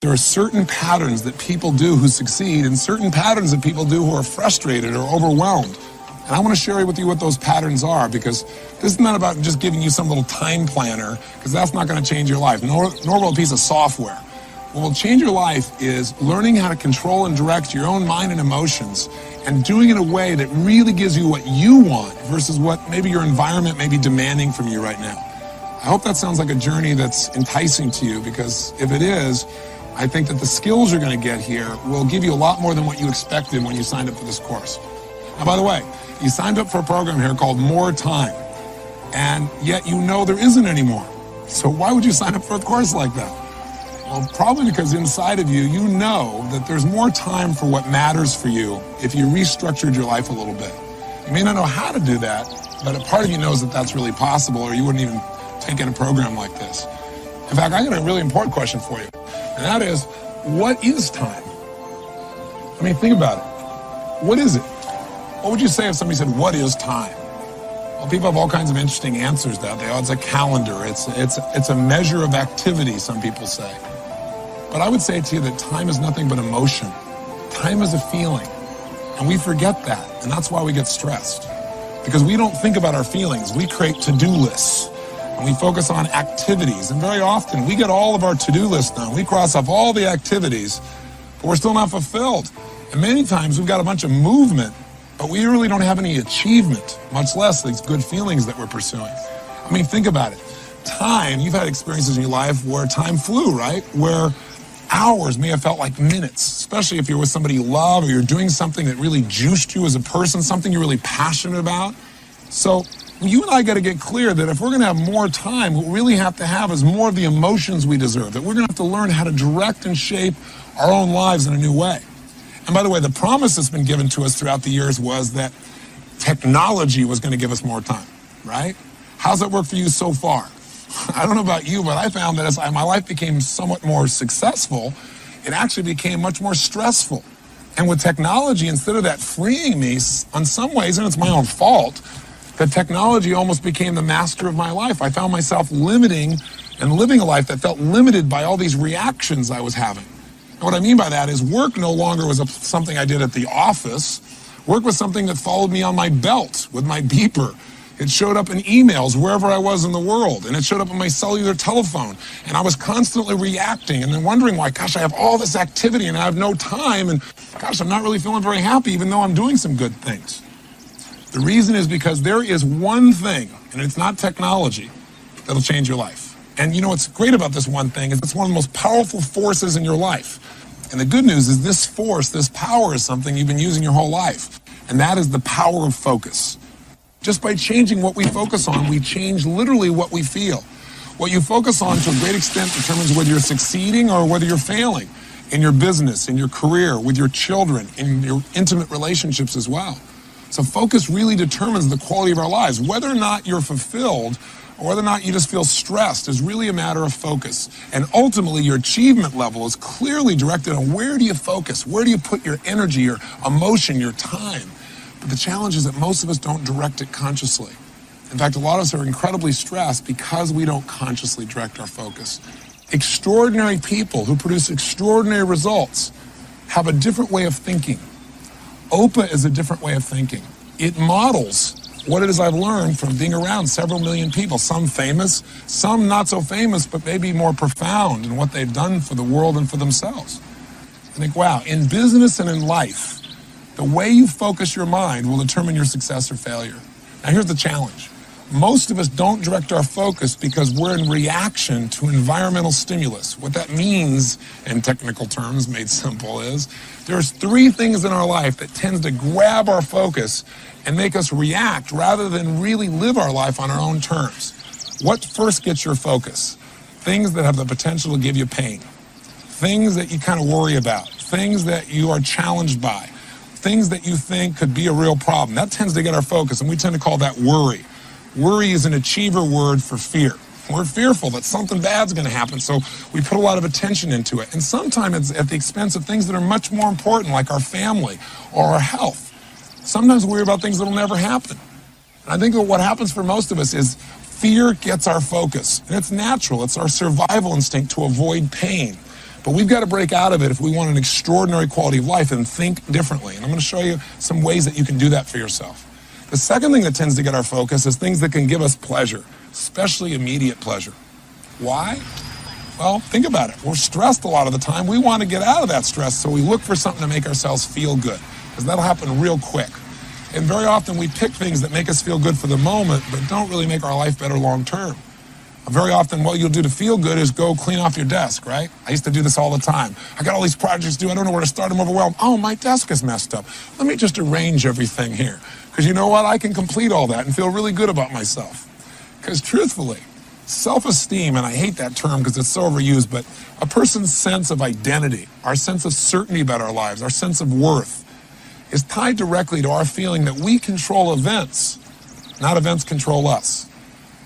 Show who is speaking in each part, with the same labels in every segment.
Speaker 1: There are certain patterns that people do who succeed and certain patterns that people do who are frustrated or overwhelmed. And I want to share with you what those patterns are, because this is not about just giving you some little time planner, because that's not going to change your life, nor will a piece of software. What will change your life is learning how to control and direct your own mind and emotions, and doing it in a way that really gives you what you want versus what maybe your environment may be demanding from you right now. I hope that sounds like a journey that's enticing to you, because if it is, I think that the skills you're going to get here will give you a lot more than what you expected when you signed up for this course. Now, by the way, you signed up for a program here called More Time, and yet you know there isn't any more. So why would you sign up for a course like that? Well, probably because inside of you, you know that there's more time for what matters for you if you restructured your life a little bit. You may not know how to do that, but a part of you knows that that's really possible, or you wouldn't even take in a program like this. In fact, I got a really important question for you, and that is, what is time? I mean, think about it. What is it? What would you say if somebody said, what is time? Well, people have all kinds of interesting answers that day. Oh, it's a calendar. It's a measure of activity, some people say. But I would say to you that time is nothing but emotion. Time is a feeling. And we forget that. And that's why we get stressed. Because we don't think about our feelings. We create to-do lists. And we focus on activities. And very often we get all of our to-do lists done. We cross off all the activities, but we're still not fulfilled. And many times we've got a bunch of movement, but we really don't have any achievement, much less these good feelings that we're pursuing. I mean, think about it. Time, you've had experiences in your life where time flew, right? Where hours may have felt like minutes, especially if you're with somebody you love or you're doing something that really juiced you as a person, something you're really passionate about. So you and I got to get clear that if we're going to have more time, what we really have to have is more of the emotions we deserve, that we're going to have to learn how to direct and shape our own lives in a new way. And by the way, the promise that's been given to us throughout the years was that technology was going to give us more time, right? How's that work for you so far? I don't know about you, but I found that as my life became somewhat more successful, it actually became much more stressful. And with technology, instead of that freeing me, on some ways, and it's my own fault, that technology almost became the master of my life. I found myself limiting and living a life that felt limited by all these reactions I was having. And what I mean by that is work no longer was something I did at the office. Work was something that followed me on my belt with my beeper. It showed up in emails wherever I was in the world, and it showed up on my cellular telephone. And I was constantly reacting and then wondering why, gosh, I have all this activity and I have no time, and gosh, I'm not really feeling very happy even though I'm doing some good things. The reason is because there is one thing, and it's not technology, that'll change your life. And you know what's great about this one thing is it's one of the most powerful forces in your life. And the good news is this force, this power is something you've been using your whole life. And that is the power of focus. Just by changing what we focus on, we change literally what we feel. What you focus on to a great extent determines whether you're succeeding or whether you're failing in your business, in your career, with your children, in your intimate relationships as well. So focus really determines the quality of our lives. Whether or not you're fulfilled or whether or not you just feel stressed is really a matter of focus. And ultimately, your achievement level is clearly directed on where do you focus? Where do you put your energy, your emotion, your time? But the challenge is that most of us don't direct it consciously. In fact, a lot of us are incredibly stressed because we don't consciously direct our focus. Extraordinary people who produce extraordinary results have a different way of thinking. OPA is a different way of thinking. It models what it is I've learned from being around several million people, some famous, some not so famous, but maybe more profound in what they've done for the world and for themselves. I think, wow, in business and in life, the way you focus your mind will determine your success or failure. Now, here's the challenge. Most of us don't direct our focus because we're in reaction to environmental stimulus. What that means, in technical terms, made simple, is there's three things in our life that tends to grab our focus and make us react rather than really live our life on our own terms. What first gets your focus? Things that have the potential to give you pain. Things that you kind of worry about. Things that you are challenged by. Things that you think could be a real problem. That tends to get our focus, and we tend to call that worry. Worry is an achiever word for fear. We're fearful that something bad's going to happen, so we put a lot of attention into it. And sometimes it's at the expense of things that are much more important, like our family or our health. Sometimes we worry about things that'll never happen. And I think that what happens for most of us is fear gets our focus. And it's natural. It's our survival instinct to avoid pain. But we've got to break out of it if we want an extraordinary quality of life and think differently. And I'm going to show you some ways that you can do that for yourself. The second thing that tends to get our focus is things that can give us pleasure, especially immediate pleasure. Why? Well, think about it. We're stressed a lot of the time. We want to get out of that stress, so we look for something to make ourselves feel good, because that'll happen real quick. And very often we pick things that make us feel good for the moment, but don't really make our life better long term. Very often what you'll do to feel good is go clean off your desk, right? I used to do this all the time. I got all these projects to do. I don't know where to start. I'm overwhelmed. Oh, my desk is messed up. Let me just arrange everything here. Because you know what? I can complete all that and feel really good about myself. Because truthfully, self-esteem, and I hate that term because it's so overused, but a person's sense of identity, our sense of certainty about our lives, our sense of worth, is tied directly to our feeling that we control events, not events control us.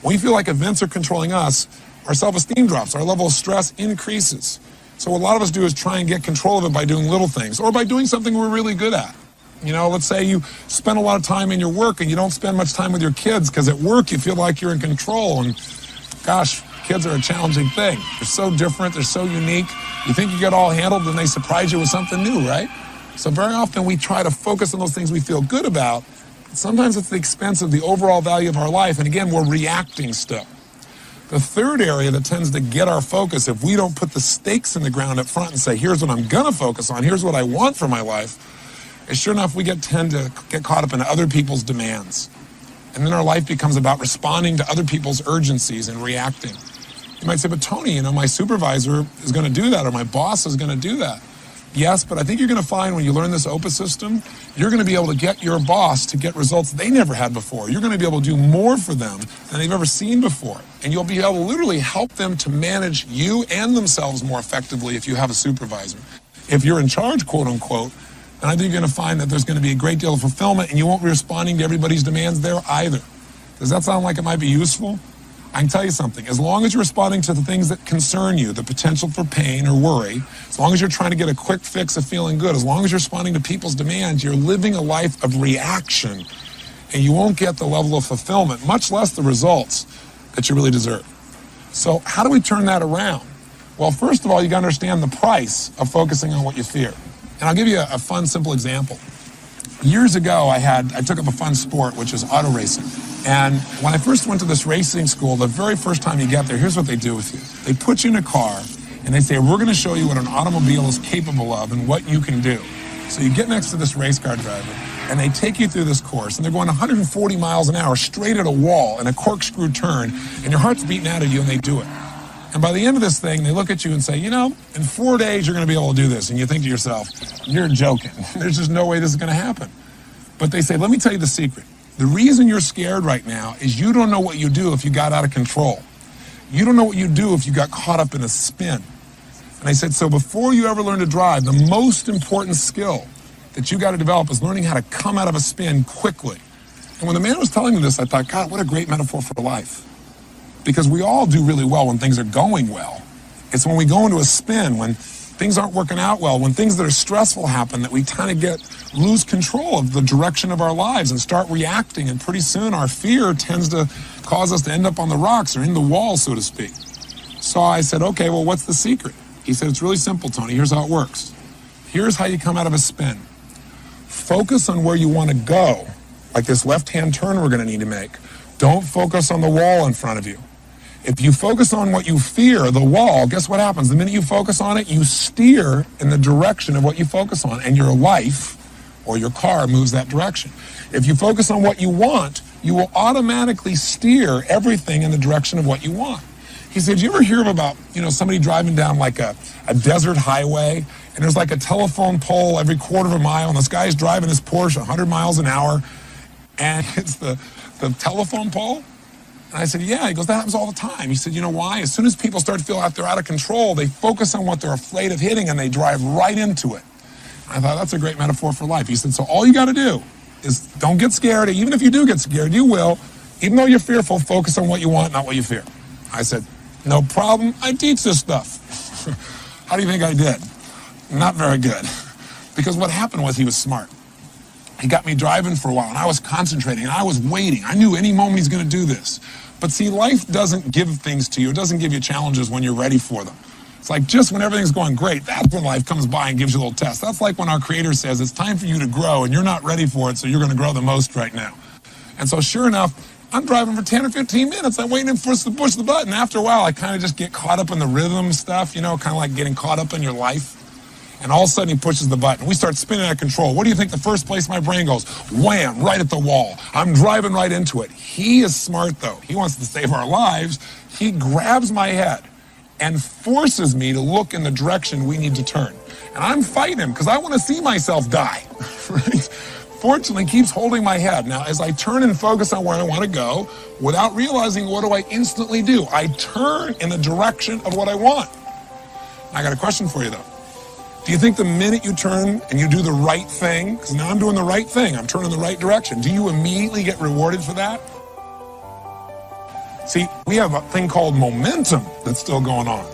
Speaker 1: When we feel like events are controlling us, our self-esteem drops, our level of stress increases. So what a lot of us do is try and get control of it by doing little things, or by doing something we're really good at. You know, let's say you spend a lot of time in your work and you don't spend much time with your kids because at work you feel like you're in control. And gosh, kids are a challenging thing. They're so different, they're so unique. You think you get all handled and they surprise you with something new, right? So very often we try to focus on those things we feel good about. Sometimes it's at the expense of the overall value of our life, and again, we're reacting still. The third area that tends to get our focus, if we don't put the stakes in the ground up front and say, here's what I'm gonna focus on, here's what I want for my life, is sure enough, we tend to get caught up in other people's demands. And then our life becomes about responding to other people's urgencies and reacting. You might say, but Tony, you know, my supervisor is gonna do that, or my boss is gonna do that. Yes, but I think you're going to find when you learn this OPUS system, you're going to be able to get your boss to get results they never had before. You're going to be able to do more for them than they've ever seen before. And you'll be able to literally help them to manage you and themselves more effectively if you have a supervisor. If you're in charge, quote unquote, then I think you're going to find that there's going to be a great deal of fulfillment and you won't be responding to everybody's demands there either. Does that sound like it might be useful? I can tell you something, as long as you're responding to the things that concern you, the potential for pain or worry, as long as you're trying to get a quick fix of feeling good, as long as you're responding to people's demands, you're living a life of reaction, and you won't get the level of fulfillment, much less the results that you really deserve. So how do we turn that around? Well, first of all, you got to understand the price of focusing on what you fear. And I'll give you a fun, simple example. Years ago, I took up a fun sport, which is auto racing. And when I first went to this racing school, the very first time you get there, here's what they do with you. They put you in a car, and they say, we're going to show you what an automobile is capable of and what you can do. So you get next to this race car driver, and they take you through this course, and they're going 140 miles an hour straight at a wall in a corkscrew turn, and your heart's beating out of you, and they do it. And by the end of this thing, they look at you and say, you know, in 4 days, you're going to be able to do this. And you think to yourself, you're joking. There's just no way this is going to happen. But they say, let me tell you the secret. The reason you're scared right now is you don't know what you do if you got out of control. You don't know what you do if you got caught up in a spin. And I said, so before you ever learn to drive, the most important skill that you got to develop is learning how to come out of a spin quickly. And when the man was telling me this, I thought, God, what a great metaphor for life. Because we all do really well when things are going well. It's when we go into a spin, when things aren't working out well, when things that are stressful happen, that we kind of lose control of the direction of our lives and start reacting. And pretty soon our fear tends to cause us to end up on the rocks or in the wall, so to speak. So I said, okay, well, what's the secret? He said, it's really simple, Tony. Here's how it works. Here's how you come out of a spin. Focus on where you want to go, like this left-hand turn we're going to need to make. Don't focus on the wall in front of you. If you focus on what you fear, the wall, guess what happens? The minute you focus on it, you steer in the direction of what you focus on, and your life or your car moves that direction. If you focus on what you want, you will automatically steer everything in the direction of what you want. He said, do you ever hear about, somebody driving down like a desert highway, and there's like a telephone pole every quarter of a mile, and this guy's driving his Porsche 100 miles an hour, and it's the telephone pole? And I said, yeah. He goes, that happens all the time. He said, you know why? As soon as people start to feel like they're out of control, they focus on what they're afraid of hitting, and they drive right into it. And I thought, that's a great metaphor for life. He said, so all you got to do is don't get scared. Even if you do get scared, you will. Even though you're fearful, focus on what you want, not what you fear. I said, no problem. I teach this stuff. How do you think I did? Not very good. Because what happened was he was smart. He got me driving for a while, and I was concentrating, and I was waiting. I knew any moment he's going to do this. But see, life doesn't give things to you. It doesn't give you challenges when you're ready for them. It's like just when everything's going great, that's when life comes by and gives you a little test. That's like when our Creator says, it's time for you to grow, and you're not ready for it, so you're going to grow the most right now. And so sure enough, I'm driving for 10 or 15 minutes. I'm waiting for us to push the button. After a while, I kind of just get caught up in the rhythm stuff, kind of like getting caught up in your life. And all of a sudden, he pushes the button. We start spinning out of control. What do you think the first place my brain goes? Wham, right at the wall. I'm driving right into it. He is smart, though. He wants to save our lives. He grabs my head and forces me to look in the direction we need to turn. And I'm fighting him because I want to see myself die. Right? Fortunately, keeps holding my head. Now, as I turn and focus on where I want to go, without realizing, what do I instantly do? I turn in the direction of what I want. I got a question for you, though. Do you think the minute you turn and you do the right thing, because now I'm doing the right thing, I'm turning the right direction, do you immediately get rewarded for that? See, we have a thing called momentum that's still going on.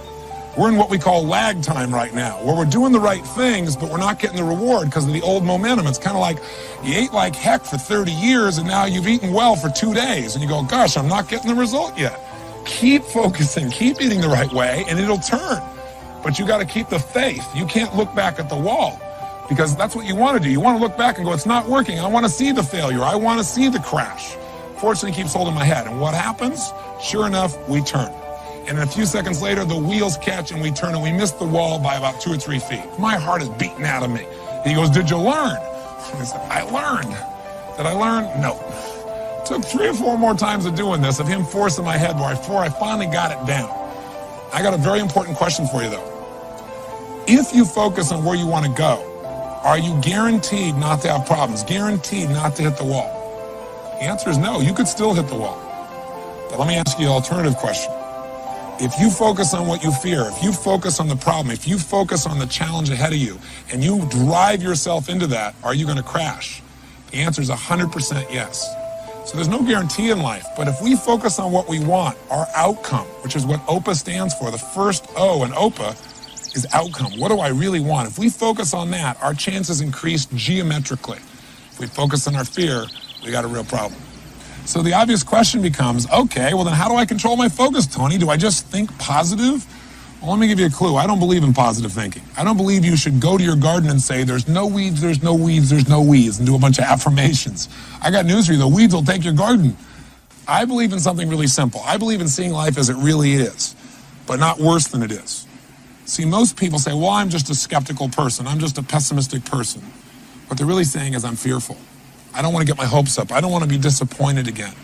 Speaker 1: We're in what we call lag time right now, where we're doing the right things, but we're not getting the reward because of the old momentum. It's kind of like you ate like heck for 30 years and now you've eaten well for 2 days and you go, gosh, I'm not getting the result yet. Keep focusing, keep eating the right way, and it'll turn. But you got to keep the faith. You can't look back at the wall because that's what you want to do. You want to look back and go, it's not working. I want to see the failure. I want to see the crash. Fortunately, keeps holding my head. And what happens? Sure enough, we turn. And a few seconds later, the wheels catch and we turn and we miss the wall by about 2 or 3 feet. My heart is beating out of me. He goes, did you learn? I said, I learned. Did I learn? No. Took 3 or 4 more times of doing this, of him forcing my head before I finally got it down. I got a very important question for you, though. If you focus on where you want to go, are you guaranteed not to have problems? Guaranteed not to hit the wall? The answer is no. You could still hit the wall. But let me ask you an alternative question. If you focus on what you fear, if you focus on the problem, if you focus on the challenge ahead of you, and you drive yourself into that, are you going to crash? The answer is 100% yes. So there's no guarantee in life, but if we focus on what we want, our outcome, which is what OPA stands for, the first O in OPA is outcome. What do I really want? If we focus on that, our chances increase geometrically. If we focus on our fear, we got a real problem. So the obvious question becomes, okay, well then how do I control my focus, Tony? Do I just think positive? Well, let me give you a clue. I don't believe in positive thinking. I don't believe you should go to your garden and say, there's no weeds, there's no weeds, there's no weeds, and do a bunch of affirmations. I got news for you. The weeds will take your garden. I believe in something really simple. I believe in seeing life as it really is, but not worse than it is. See, most people say, well, I'm just a skeptical person. I'm just a pessimistic person. What they're really saying is I'm fearful. I don't want to get my hopes up. I don't want to be disappointed again.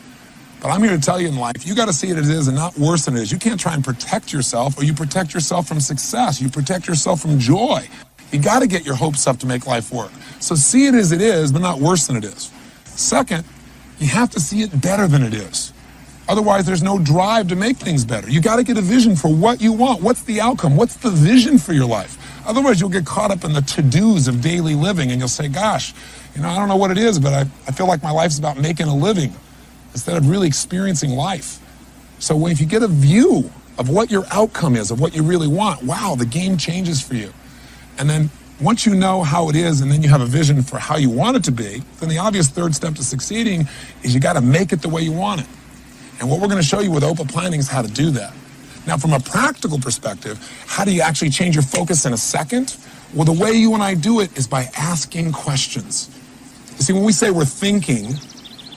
Speaker 1: But I'm here to tell you in life, you got to see it as it is and not worse than it is. You can't try and protect yourself, or you protect yourself from success. You protect yourself from joy. You got to get your hopes up to make life work. So see it as it is, but not worse than it is. Second, you have to see it better than it is. Otherwise, there's no drive to make things better. You got to get a vision for what you want. What's the outcome? What's the vision for your life? Otherwise, you'll get caught up in the to-dos of daily living, and you'll say, gosh, I don't know what it is, but I feel like my life's about making a living instead of really experiencing life. So if you get a view of what your outcome is, of what you really want, wow, the game changes for you. And then once you know how it is, and then you have a vision for how you want it to be, then the obvious third step to succeeding is you got to make it the way you want it. And what we're going to show you with OPA planning is how to do that. Now, from a practical perspective, how do you actually change your focus in a second? Well, the way you and I do it is by asking questions. You see, when we say we're thinking,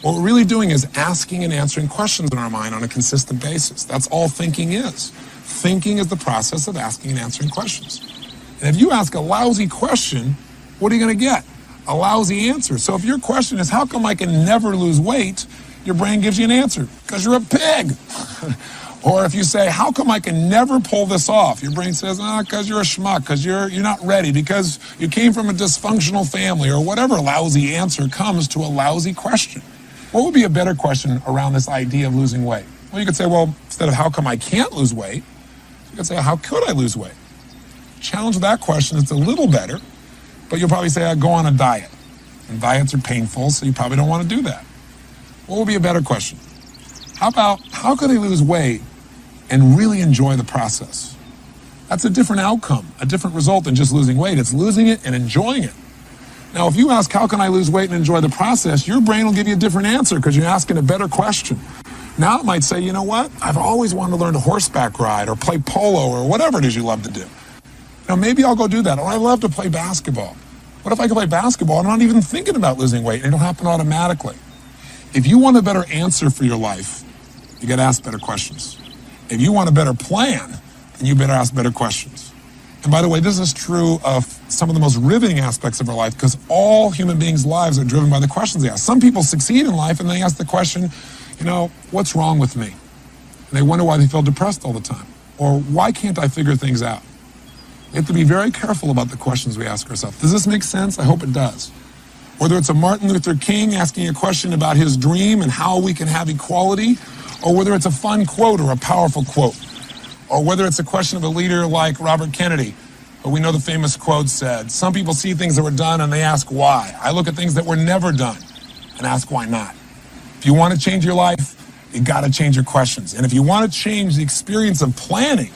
Speaker 1: what we're really doing is asking and answering questions in our mind on a consistent basis. That's all thinking is. Thinking is the process of asking and answering questions. And if you ask a lousy question, what are you going to get? A lousy answer. So if your question is, how come I can never lose weight? Your brain gives you an answer, because you're a pig. Or if you say, how come I can never pull this off? Your brain says, because you're a schmuck, because you're not ready, because you came from a dysfunctional family, or whatever lousy answer comes to a lousy question. What would be a better question around this idea of losing weight? Well, you could say, well, instead of how come I can't lose weight, you could say, how could I lose weight? Challenge that question. It's a little better, but you'll probably say, I go on a diet. And diets are painful, so you probably don't want to do that. What would be a better question? How about, how could I lose weight and really enjoy the process? That's a different outcome, a different result than just losing weight. It's losing it and enjoying it. Now, if you ask, how can I lose weight and enjoy the process, your brain will give you a different answer because you're asking a better question. Now it might say, you know what? I've always wanted to learn to horseback ride or play polo or whatever it is you love to do. Maybe I'll go do that. Or I love to play basketball. What if I could play basketball and I'm not even thinking about losing weight and it'll happen automatically? If you want a better answer for your life, you got to ask better questions. If you want a better plan, then you better ask better questions. And by the way, this is true of some of the most riveting aspects of our life, because all human beings' lives are driven by the questions they ask. Some people succeed in life and they ask the question, what's wrong with me? And they wonder why they feel depressed all the time. Or why can't I figure things out? We have to be very careful about the questions we ask ourselves. Does this make sense? I hope it does. Whether it's a Martin Luther King asking a question about his dream and how we can have equality, or whether it's a fun quote or a powerful quote, or whether it's a question of a leader like Robert Kennedy, who we know the famous quote said, "Some people see things that were done and they ask why. I look at things that were never done and ask why not." If you want to change your life, you got to change your questions. And if you want to change the experience of planning,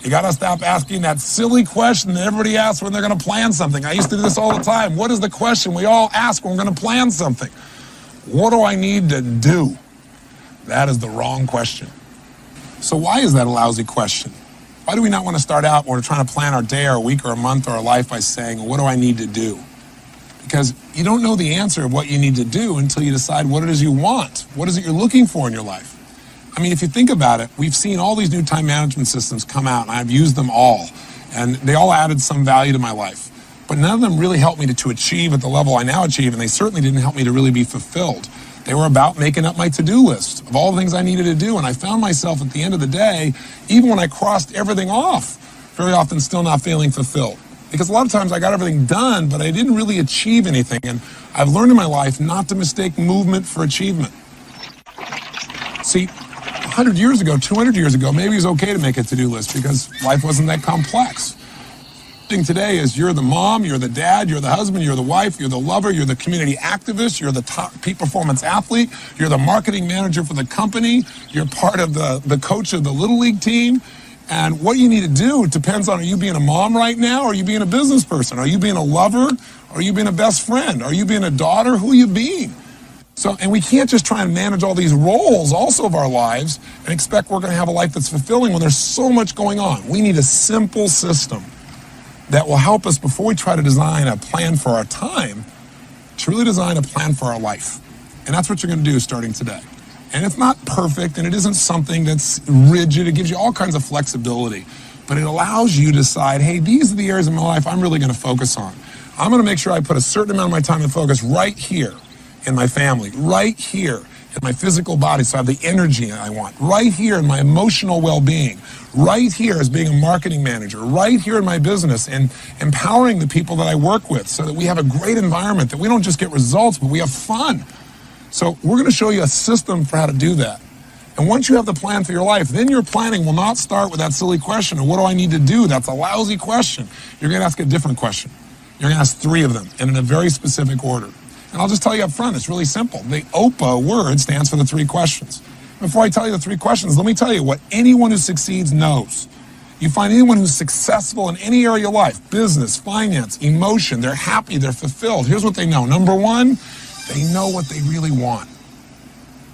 Speaker 1: you got to stop asking that silly question that everybody asks when they're going to plan something. I used to do this all the time. What is the question we all ask when we're going to plan something? What do I need to do? That is the wrong question. So why is that a lousy question? Why do we not want to start out when we're trying to plan our day or a week or a month or a life by saying, what do I need to do? Because you don't know the answer of what you need to do until you decide what it is you want. What is it you're looking for in your life? If you think about it, we've seen all these new time management systems come out, and I've used them all, and they all added some value to my life. But none of them really helped me to achieve at the level I now achieve, and they certainly didn't help me to really be fulfilled. They were about making up my to-do list of all the things I needed to do, and I found myself at the end of the day, even when I crossed everything off, very often still not feeling fulfilled. Because a lot of times I got everything done, but I didn't really achieve anything, and I've learned in my life not to mistake movement for achievement. See, 100 years ago, 200 years ago, maybe it was okay to make a to-do list because life wasn't that complex. The thing today is you're the mom, you're the dad, you're the husband, you're the wife, you're the lover, you're the community activist, you're the top peak performance athlete, you're the marketing manager for the company, you're part of the coach of the Little League team. And what you need to do depends on, are you being a mom right now, or are you being a business person? Are you being a lover? Are you being a best friend? Are you being a daughter? Who are you being? And we can't just try and manage all these roles also of our lives and expect we're going to have a life that's fulfilling when there's so much going on. We need a simple system that will help us, before we try to design a plan for our time, to really design a plan for our life. And that's what you're going to do starting today. And it's not perfect, and it isn't something that's rigid. It gives you all kinds of flexibility. But it allows you to decide, hey, these are the areas of my life I'm really going to focus on. I'm going to make sure I put a certain amount of my time and focus right here in my family, right here in my physical body, so I have the energy I want, right here in my emotional well-being, right here as being a marketing manager, right here in my business, and empowering the people that I work with so that we have a great environment, that we don't just get results, but we have fun. So we're going to show you a system for how to do that. And once you have the plan for your life, then your planning will not start with that silly question of what do I need to do? That's a lousy question. You're going to ask a different question. You're going to ask 3 of them, and in a very specific order. And I'll just tell you up front, it's really simple. The OPA word stands for the 3 questions. Before I tell you the 3 questions, let me tell you what anyone who succeeds knows. You find anyone who's successful in any area of your life, business, finance, emotion, they're happy, they're fulfilled. Here's what they know. Number 1, they know what they really want.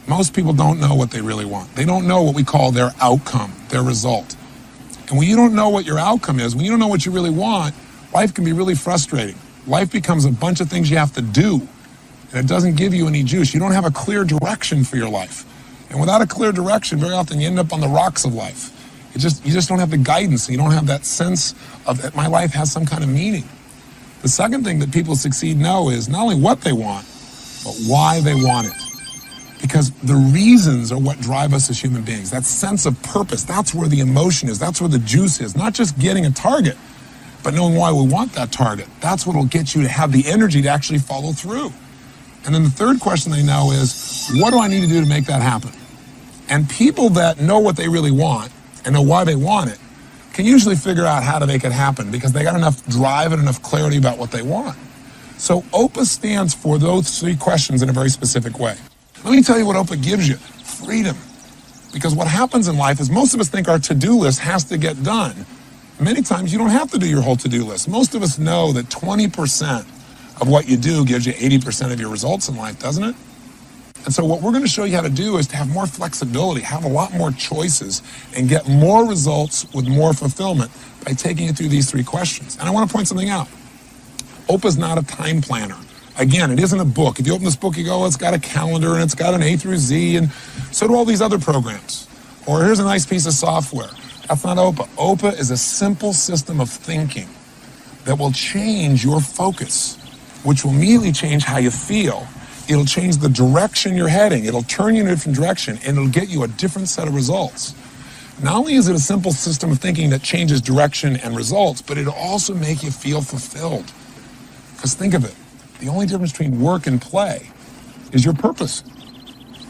Speaker 1: Most people don't know what they really want. They don't know what we call their outcome, their result. And when you don't know what your outcome is, when you don't know what you really want, life can be really frustrating. Life becomes a bunch of things you have to do. And it doesn't give you any juice. You don't have a clear direction for your life. And without a clear direction, very often you end up on the rocks of life. You just don't have the guidance. You don't have that sense of that my life has some kind of meaning. The second thing that people who succeed know is not only what they want, but why they want it. Because the reasons are what drive us as human beings. That sense of purpose, that's where the emotion is. That's where the juice is. Not just getting a target, but knowing why we want that target. That's what will get you to have the energy to actually follow through. And then the third question they know is, what do I need to do to make that happen? And people that know what they really want and know why they want it can usually figure out how to make it happen because they got enough drive and enough clarity about what they want. So OPA stands for those 3 questions in a very specific way. Let me tell you what OPA gives you: freedom. Because what happens in life is most of us think our to-do list has to get done. Many times you don't have to do your whole to-do list. Most of us know that 20% of what you do gives you 80% of your results in life, doesn't it? And so what we're going to show you how to do is to have more flexibility, have a lot more choices, and get more results with more fulfillment by taking you through these 3 questions. And I want to point something out. OPA's not a time planner. Again, it isn't a book. If you open this book, you go, oh, it's got a calendar and it's got an A through Z, and so do all these other programs. Or here's a nice piece of software. That's not OPA. OPA is a simple system of thinking that will change your focus, which will immediately change how you feel. It'll change the direction you're heading. It'll turn you in a different direction, and it'll get you a different set of results. Not only is it a simple system of thinking that changes direction and results, but it'll also make you feel fulfilled. Because think of it, the only difference between work and play is your purpose.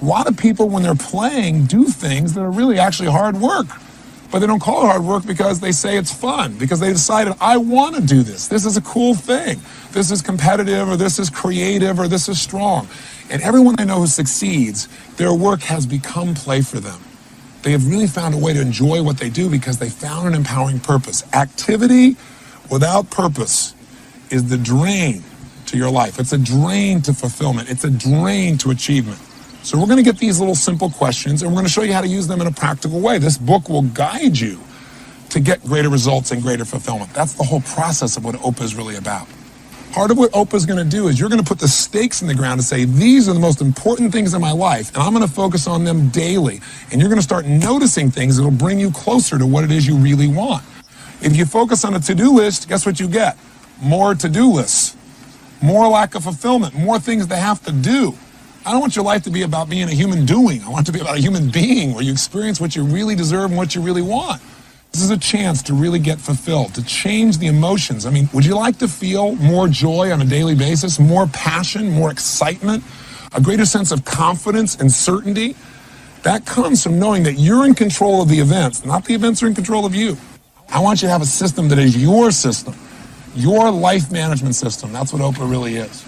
Speaker 1: A lot of people, when they're playing, do things that are really actually hard work. But they don't call it hard work because they say it's fun, because they decided, I want to do this. This is a cool thing. This is competitive, or this is creative, or this is strong. And everyone I know who succeeds, their work has become play for them. They have really found a way to enjoy what they do because they found an empowering purpose. Activity without purpose is the drain to your life. It's a drain to fulfillment. It's a drain to achievement. So we're going to get these little simple questions, and we're going to show you how to use them in a practical way. This book will guide you to get greater results and greater fulfillment. That's the whole process of what OPA is really about. Part of what OPA is going to do is you're going to put the stakes in the ground and say, these are the most important things in my life, and I'm going to focus on them daily. And you're going to start noticing things that will bring you closer to what it is you really want. If you focus on a to-do list, guess what you get? More to-do lists, more lack of fulfillment, more things to have to do. I don't want your life to be about being a human doing. I want it to be about a human being where you experience what you really deserve and what you really want. This is a chance to really get fulfilled, to change the emotions. I mean, would you like to feel more joy on a daily basis, more passion, more excitement, a greater sense of confidence and certainty? That comes from knowing that you're in control of the events, not the events are in control of you. I want you to have a system that is your system, your life management system. That's what OPA really is.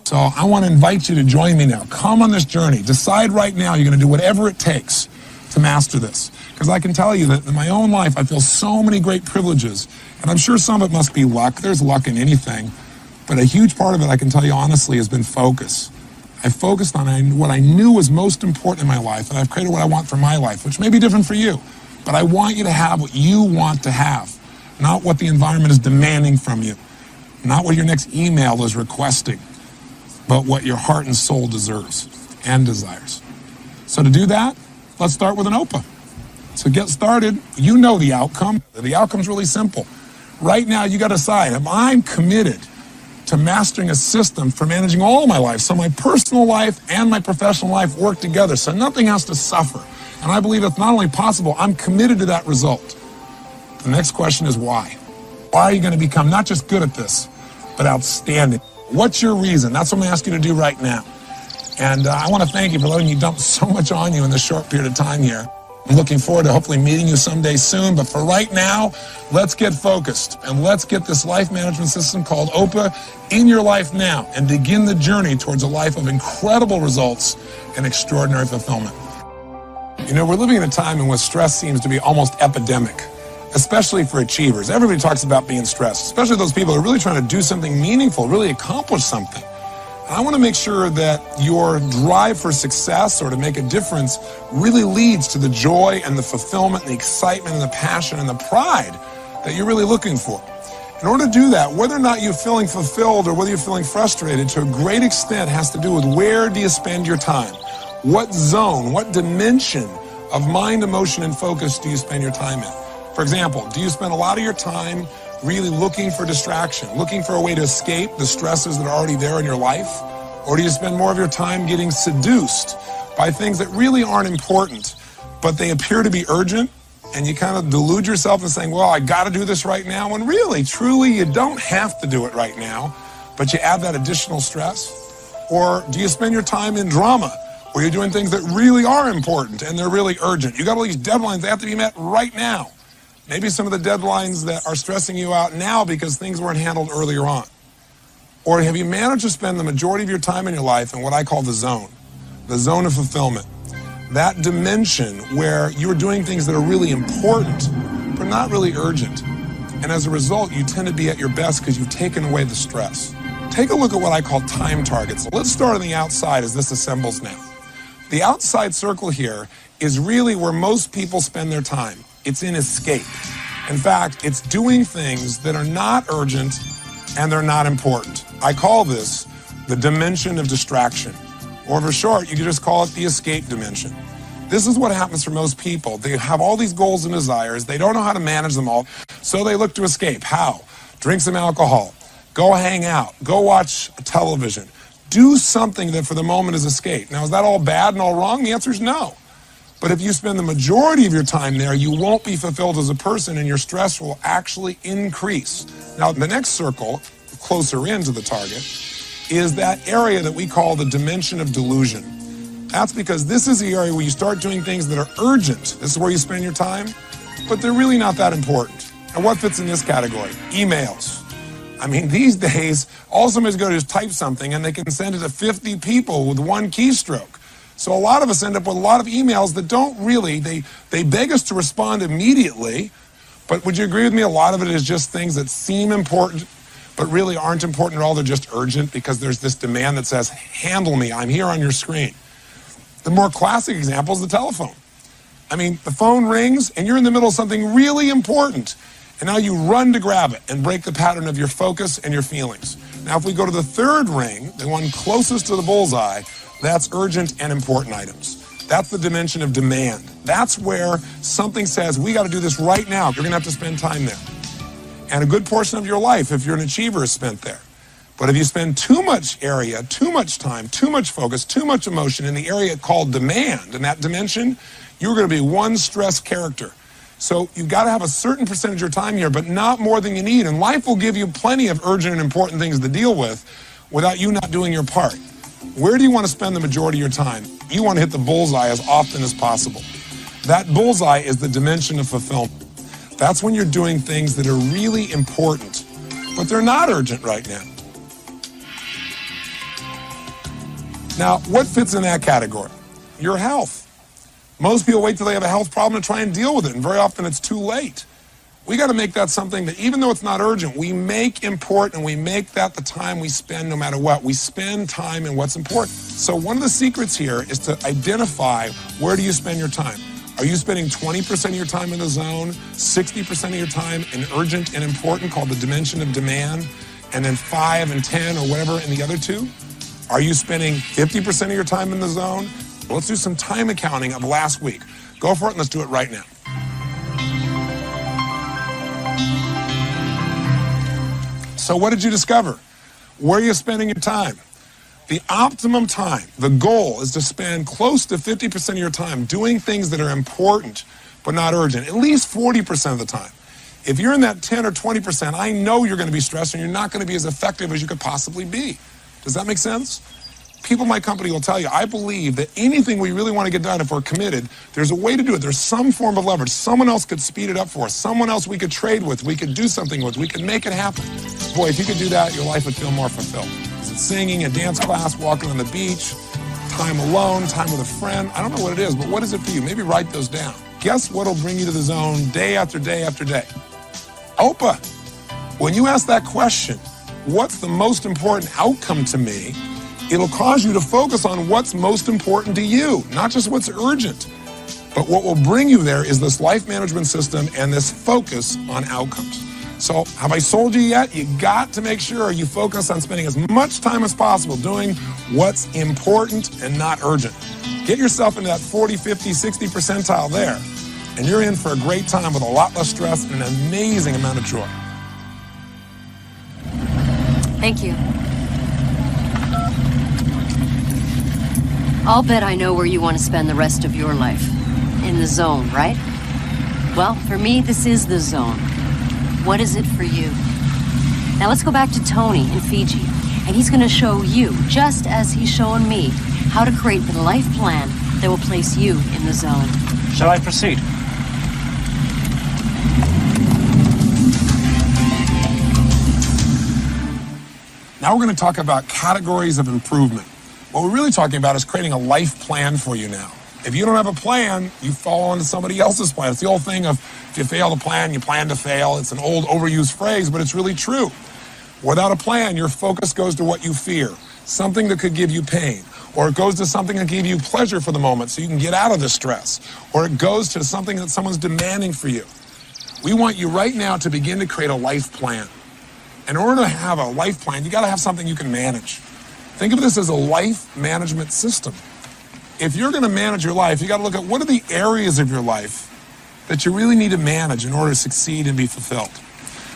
Speaker 1: So I want to invite you to join me now. Come on this journey. Decide right now you're going to do whatever it takes to master this. Because I can tell you that in my own life, I feel so many great privileges. And I'm sure some of it must be luck. There's luck in anything. But a huge part of it, I can tell you honestly, has been focus. I focused on what I knew was most important in my life, and I've created what I want for my life, which may be different for you. But I want you to have what you want to have, not what the environment is demanding from you, not what your next email is requesting, but what your heart and soul deserves and desires. So to do that, let's start with an OPA. So get started. You know the outcome. The outcome's really simple. Right now, you got to decide, am I committed to mastering a system for managing all my life, so my personal life and my professional life work together, so nothing has to suffer. And I believe it's not only possible, I'm committed to that result. The next question is why? Why are you going to become not just good at this, but outstanding? What's your reason? That's what I'm going to ask you to do right now. And I want to thank you for letting me dump so much on you in this short period of time here. I'm looking forward to hopefully meeting you someday soon. But for right now, let's get focused and let's get this life management system called OPA in your life now and begin the journey towards a life of incredible results and extraordinary fulfillment. You know, we're living in a time in which stress seems to be almost epidemic, especially for achievers. Everybody talks about being stressed, especially those people who are really trying to do something meaningful, really accomplish something. And I want to make sure that your drive for success or to make a difference really leads to the joy and the fulfillment and the excitement and the passion and the pride that you're really looking for. In order to do that, whether or not you're feeling fulfilled or whether you're feeling frustrated, to a great extent has to do with where do you spend your time? What zone, what dimension of mind, emotion, and focus do you spend your time in? For example, do you spend a lot of your time really looking for distraction, looking for a way to escape the stresses that are already there in your life? Or do you spend more of your time getting seduced by things that really aren't important, but they appear to be urgent, and you kind of delude yourself in saying, well, I got to do this right now, when really, truly, you don't have to do it right now, but you add that additional stress? Or do you spend your time in drama, where you're doing things that really are important and they're really urgent? You got all these deadlines that have to be met right now. Maybe some of the deadlines that are stressing you out now because things weren't handled earlier on. Or have you managed to spend the majority of your time in your life in what I call the zone of fulfillment? That dimension where you're doing things that are really important, but not really urgent. And as a result, you tend to be at your best because you've taken away the stress. Take a look at what I call time targets. Let's start on the outside as this assembles now. The outside circle here is really where most people spend their time. It's in escape. In fact, it's doing things that are not urgent and they're not important. I call this the dimension of distraction. Or for short, you could just call it the escape dimension. This is what happens for most people. They have all these goals and desires. They don't know how to manage them all. So they look to escape. How? Drink some alcohol. Go hang out. Go watch television. Do something that for the moment is escape. Now, is that all bad and all wrong? The answer is no. But if you spend the majority of your time there, you won't be fulfilled as a person and your stress will actually increase. Now, the next circle, closer into the target, is that area that we call the dimension of delusion. That's because this is the area where you start doing things that are urgent. This is where you spend your time, but they're really not that important. And what fits in this category? Emails. I mean, these days, all somebody's going to do is type something and they can send it to 50 people with one keystroke. So a lot of us end up with a lot of emails that don't really, they beg us to respond immediately, but would you agree with me? A lot of it is just things that seem important, but really aren't important at all. They're just urgent because there's this demand that says, handle me, I'm here on your screen. The more classic example is the telephone. I mean, the phone rings and you're in the middle of something really important. And now you run to grab it and break the pattern of your focus and your feelings. Now, if we go to the third ring, the one closest to the bullseye, that's urgent and important items. That's the dimension of demand. That's where something says, we got to do this right now. You're going to have to spend time there. And a good portion of your life, if you're an achiever, is spent there. But if you spend too much area, too much time, too much focus, too much emotion in the area called demand, in that dimension, you're going to be one stressed character. So you've got to have a certain percentage of your time here, but not more than you need. And life will give you plenty of urgent and important things to deal with without you not doing your part. Where do you want to spend the majority of your time? You want to hit the bullseye as often as possible. That bullseye is the dimension of fulfillment. That's when you're doing things that are really important, but they're not urgent right now. Now, what fits in that category? Your health. Most people wait till they have a health problem to try and deal with it, and very often it's too late. We got to make that something that, even though it's not urgent, we make important, and we make that the time we spend no matter what. We spend time in what's important. So one of the secrets here is to identify, where do you spend your time? Are you spending 20% of your time in the zone, 60% of your time in urgent and important, called the dimension of demand, and then 5 and 10 or whatever in the other two? Are you spending 50% of your time in the zone? Let's do some time accounting of last week. Go for it and let's do it right now. So what did you discover? Where are you spending your time? The optimum time, the goal, is to spend close to 50% of your time doing things that are important but not urgent, at least 40% of the time. If you're in that 10 or 20%, I know you're going to be stressed and you're not going to be as effective as you could possibly be. Does that make sense? People in my company will tell you, I believe that anything we really want to get done, if we're committed, there's a way to do it. There's some form of leverage. Someone else could speed it up for us. Someone else we could trade with. We could do something with. We could make it happen. Boy, if you could do that, your life would feel more fulfilled. Is it singing, a dance class, walking on the beach, time alone, time with a friend? I don't know what it is, but what is it for you? Maybe write those down. Guess what will bring you to the zone day after day after day? OPA. When you ask that question, what's the most important outcome to me? It'll cause you to focus on what's most important to you, not just what's urgent. But what will bring you there is this life management system and this focus on outcomes. So have I sold you yet? You got to make sure you focus on spending as much time as possible doing what's important and not urgent. Get yourself into that 40, 50, 60 percentile there, and you're in for a great time with a lot less stress and an amazing amount of joy.
Speaker 2: Thank you. I'll bet I know where you want to spend the rest of your life. In the zone, right? Well, for me, this is the zone. What is it for you? Now let's go back to Tony in Fiji, and he's going to show you, just as he's showing me, how to create the life plan that will place you in the zone.
Speaker 3: Shall I proceed?
Speaker 1: Now we're going to talk about categories of improvement. What we're really talking about is creating a life plan for you now. If you don't have a plan, you fall into somebody else's plan. It's the old thing of, if you fail to plan, you plan to fail. It's an old overused phrase, but it's really true. Without a plan, your focus goes to what you fear, something that could give you pain, Or it goes to something that gave you pleasure for the moment so you can get out of the stress. Or it goes to something that someone's demanding for you. We want you right now to begin to create a life plan. In order to have a life plan, you got to have something you can manage. Think of this as a life management system. If you're going to manage your life, you got to look at what are the areas of your life that you really need to manage in order to succeed and be fulfilled.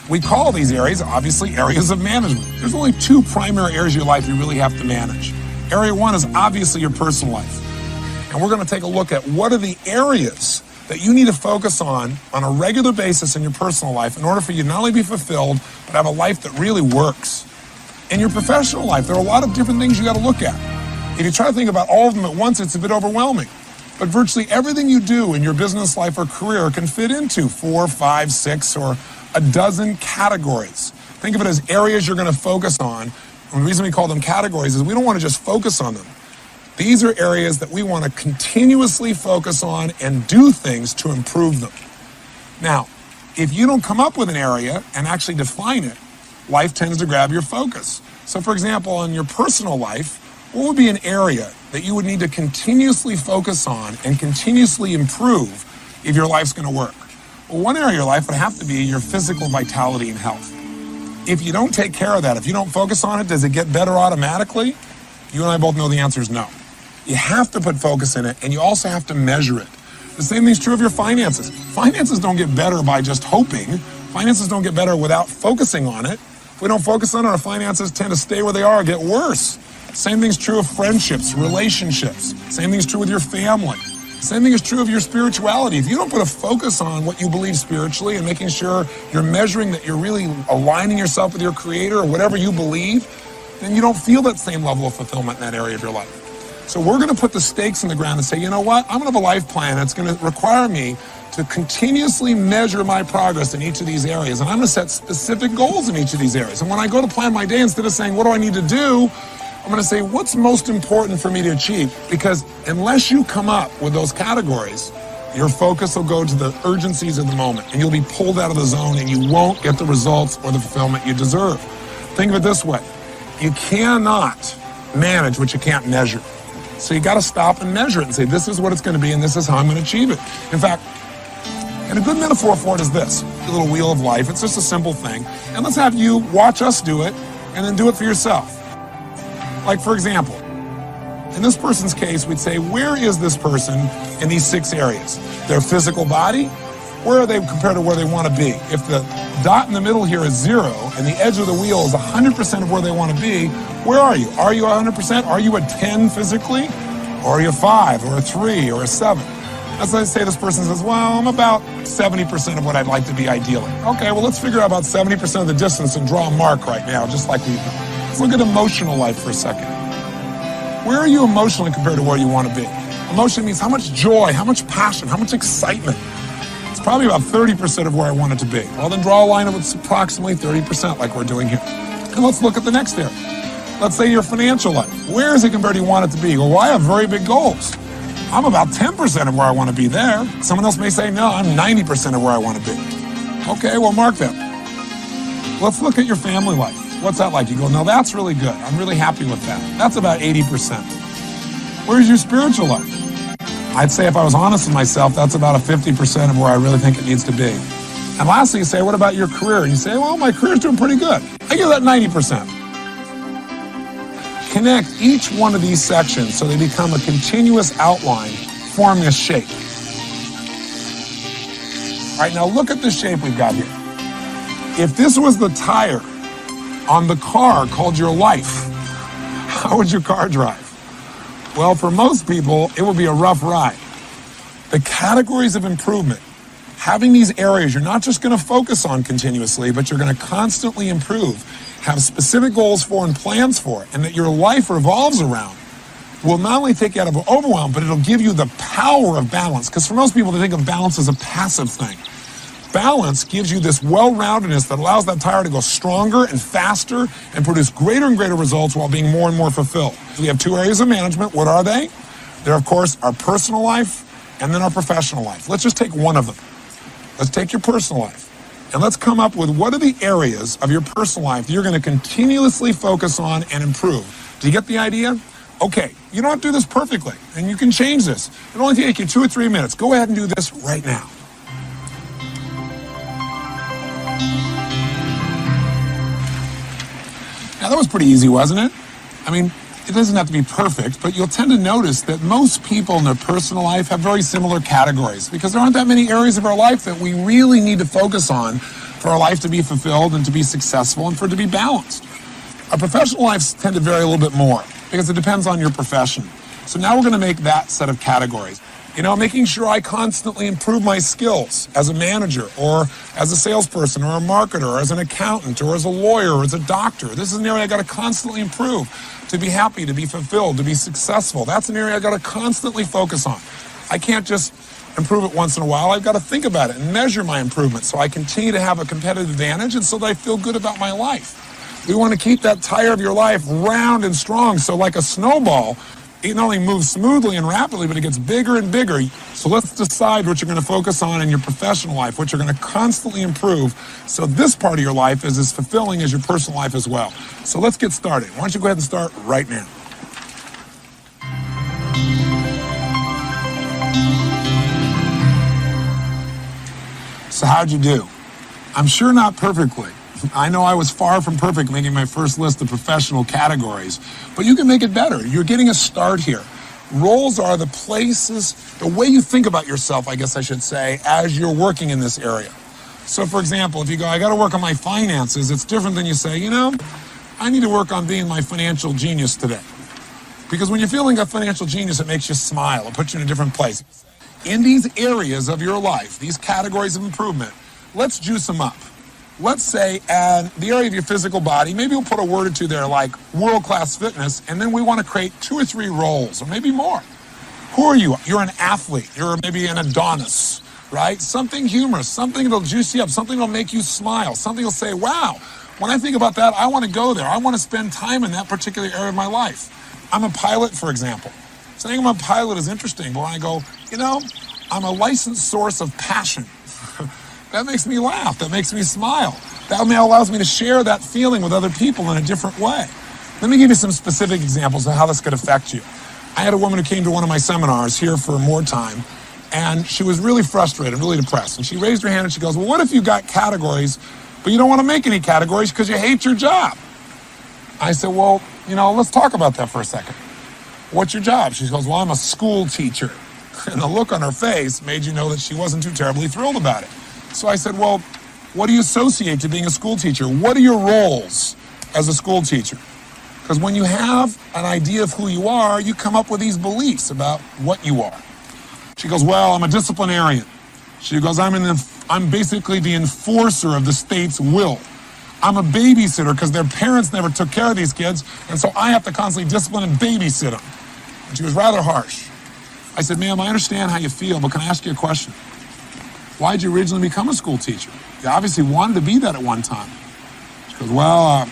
Speaker 1: We call these areas, obviously, areas of management. There's only two primary areas of your life you really have to manage. Area one is obviously your personal life. And we're going to take a look at what are the areas that you need to focus on a regular basis in your personal life in order for you to not only be fulfilled, but have a life that really works. In your professional life, there are a lot of different things you got to look at. If you try to think about all of them at once, it's a bit overwhelming. But virtually everything you do in your business life or career can fit into 4, 5, 6, or a dozen categories. Think of it as areas you're going to focus on. And the reason we call them categories is we don't want to just focus on them. These are areas that we want to continuously focus on and do things to improve them. Now, if you don't come up with an area and actually define it, life tends to grab your focus. So for example, in your personal life, what would be an area that you would need to continuously focus on and continuously improve if your life's going to work? Well, one area of your life would have to be your physical vitality and health. If you don't take care of that, if you don't focus on it, does it get better automatically? You and I both know the answer is no. You have to put focus in it, and you also have to measure it. The same thing's true of your finances. Finances don't get better by just hoping. Finances don't get better without focusing on it. If we don't focus on it, our finances tend to stay where they are or get worse. Same thing's true of friendships, relationships. Same thing's true with your family. Same thing is true of your spirituality. If you don't put a focus on what you believe spiritually and making sure you're measuring that you're really aligning yourself with your creator or whatever you believe, then you don't feel that same level of fulfillment in that area of your life. So we're going to put the stakes in the ground and say, you know what? I'm going to have a life plan that's going to require me to continuously measure my progress in each of these areas. And I'm going to set specific goals in each of these areas. And when I go to plan my day, instead of saying, what do I need to do? I'm going to say, what's most important for me to achieve? Because unless you come up with those categories, your focus will go to the urgencies of the moment, and you'll be pulled out of the zone, and you won't get the results or the fulfillment you deserve. Think of it this way. You cannot manage what you can't measure. So you got to stop and measure it and say, this is what it's going to be, and this is how I'm going to achieve it. In fact, and a good metaphor for it is this, the little wheel of life. It's just a simple thing. And let's have you watch us do it, and then do it for yourself. Like, for example, in this person's case, we'd say, where is this person in these 6 areas? Their physical body, where are they compared to where they want to be? If the dot in the middle here is 0 and the edge of the wheel is 100% of where they want to be, where are you? Are you 100%? Are you a 10 physically? Or are you a 5 or a 3 or a 7? Let's say this person says, well, I'm about 70% of what I'd like to be ideally. Okay, well, let's figure out about 70% of the distance and draw a mark right now, just like we've done. Let's look at emotional life for a second. Where are you emotionally compared to where you want to be? Emotion means how much joy, how much passion, how much excitement. It's probably about 30% of where I want it to be. Well, then draw a line of it's approximately 30% like we're doing here. And let's look at the next area. Let's say your financial life. Where is it compared to where you want it to be? Well, I have very big goals. I'm about 10% of where I want to be there. Someone else may say, no, I'm 90% of where I want to be. Okay, well, mark that. Let's look at your family life. What's that like? You go, no, that's really good. I'm really happy with that. That's about 80%. Where's your spiritual life? I'd say if I was honest with myself, that's about a 50% of where I really think it needs to be. And lastly, you say, what about your career? And you say, well, my career's doing pretty good. I give that 90%. Connect each one of these sections so they become a continuous outline, forming a shape. All right, now look at the shape we've got here. If this was the tire on the car called your life, how would your car drive? Well, for most people, it would be a rough ride. The categories of improvement, having these areas you're not just going to focus on continuously, but you're going to constantly improve, have specific goals for and plans for, and that your life revolves around, will not only take you out of overwhelm, but it'll give you the power of balance. Because for most people, they think of balance as a passive thing. Balance gives you this well-roundedness that allows that tire to go stronger and faster and produce greater and greater results while being more and more fulfilled. So we have 2 areas of management. What are they? They're, of course, our personal life and then our professional life. Let's just take one of them. Let's take your personal life. And let's come up with what are the areas of your personal life that you're going to continuously focus on and improve. Do you get the idea? Okay, you don't have to do this perfectly, and you can change this. It'll only take you 2 or 3 minutes. Go ahead and do this right now. Now, that was pretty easy, wasn't it? I mean, it doesn't have to be perfect, but you'll tend to notice that most people in their personal life have very similar categories because there aren't that many areas of our life that we really need to focus on for our life to be fulfilled and to be successful and for it to be balanced. Our professional lives tend to vary a little bit more because it depends on your profession. So now we're going to make that set of categories. You know, making sure I constantly improve my skills as a manager or as a salesperson or a marketer or as an accountant or as a lawyer or as a doctor. This is an area I got to constantly improve to be happy, to be fulfilled, to be successful. That's an area I got to constantly focus on. I can't just improve it once in a while. I've got to think about it and measure my improvement so I continue to have a competitive advantage and so that I feel good about my life. We want to keep that tire of your life round and strong so like a snowball, it not only moves smoothly and rapidly, but it gets bigger and bigger. So let's decide what you're going to focus on in your professional life, what you're going to constantly improve. So this part of your life is as fulfilling as your personal life as well. So let's get started. Why don't you go ahead and start right now? So how'd you do? I'm sure not perfectly. I know I was far from perfect making my first list of professional categories, but you can make it better. You're getting a start here. Roles are the places, the way you think about yourself, I guess I should say, as you're working in this area. So for example, if you go, I got to work on my finances, it's different than you say, you know, I need to work on being my financial genius today. Because when you're feeling a financial genius, it makes you smile. It puts you in a different place. In these areas of your life, these categories of improvement, let's juice them up. Let's say the area of your physical body, maybe we'll put a word or two there like world-class fitness, and then we want to create 2 or 3 roles, or maybe more. Who are you? You're an athlete. You're maybe an Adonis, right? Something humorous, something that'll juice you up, something that'll make you smile, something that'll say, wow, when I think about that, I want to go there. I want to spend time in that particular area of my life. I'm a pilot, for example. Saying I'm a pilot is interesting, but when I go, you know, I'm a licensed source of passion. That makes me laugh. That makes me smile. That allows me to share that feeling with other people in a different way. Let me give you some specific examples of how this could affect you. I had a woman who came to one of my seminars here for more time, and she was really frustrated, really depressed. And she raised her hand and she goes, well, what if you got categories, but you don't want to make any categories because you hate your job? I said, well, you know, let's talk about that for a second. What's your job? She goes, well, I'm a school teacher. And the look on her face made you know that she wasn't too terribly thrilled about it. So I said, well, what do you associate to being a school teacher? What are your roles as a school teacher? Because when you have an idea of who you are, you come up with these beliefs about what you are. She goes, well, I'm a disciplinarian. She goes, I'm basically the enforcer of the state's will. I'm a babysitter because their parents never took care of these kids, and so I have to constantly discipline and babysit them. And she was rather harsh. I said, ma'am, I understand how you feel, but can I ask you a question? Why did you originally become a school teacher? You obviously wanted to be that at one time. She goes, well,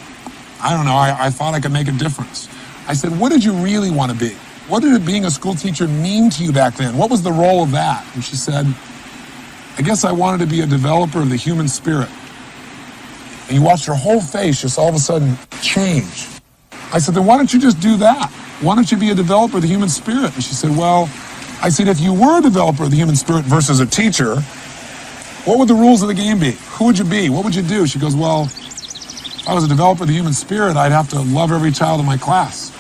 Speaker 1: I don't know. I thought I could make a difference. I said, what did you really want to be? What did being a school teacher mean to you back then? What was the role of that? And she said, I guess I wanted to be a developer of the human spirit. And you watched her whole face just all of a sudden change. I said, then why don't you just do that? Why don't you be a developer of the human spirit? And she said, well, I said, if you were a developer of the human spirit versus a teacher, what would the rules of the game be? Who would you be? What would you do? She goes, well, if I was a developer of the human spirit, I'd have to love every child in my class.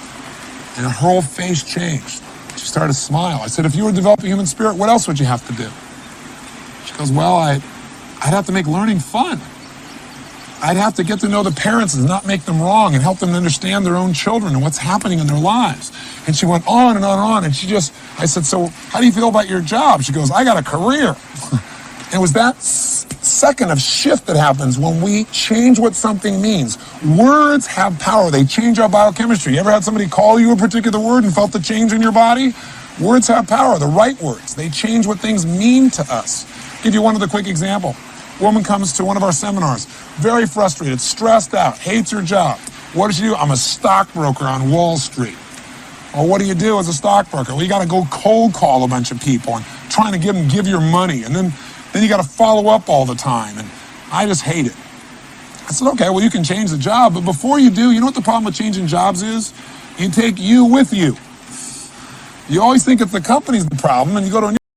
Speaker 1: And her whole face changed. She started to smile. I said, if you were a developer of the human spirit, what else would you have to do? She goes, well, I'd have to make learning fun. I'd have to get to know the parents and not make them wrong and help them understand their own children and what's happening in their lives. And she went on and on and on. And I said, so how do you feel about your job? She goes, I got a career. It was that second of shift that happens when we change what something means. Words have power. They change our biochemistry. You ever had somebody call you a particular word and felt the change in your body? Words have power, the right words. They change what things mean to us. I'll give you one other quick example. A woman comes to one of our seminars, very frustrated, stressed out, hates her job. What does she do? I'm a stockbroker on Wall Street. Well, what do you do as a stockbroker? Well, you got to go cold call a bunch of people and trying to get them to give your money. And then you got to follow up all the time. And I just hate it. I said, okay, well, you can change the job. But before you do, you know what the problem with changing jobs is? You take you with you. You always think it's the company's the problem, and you go to a new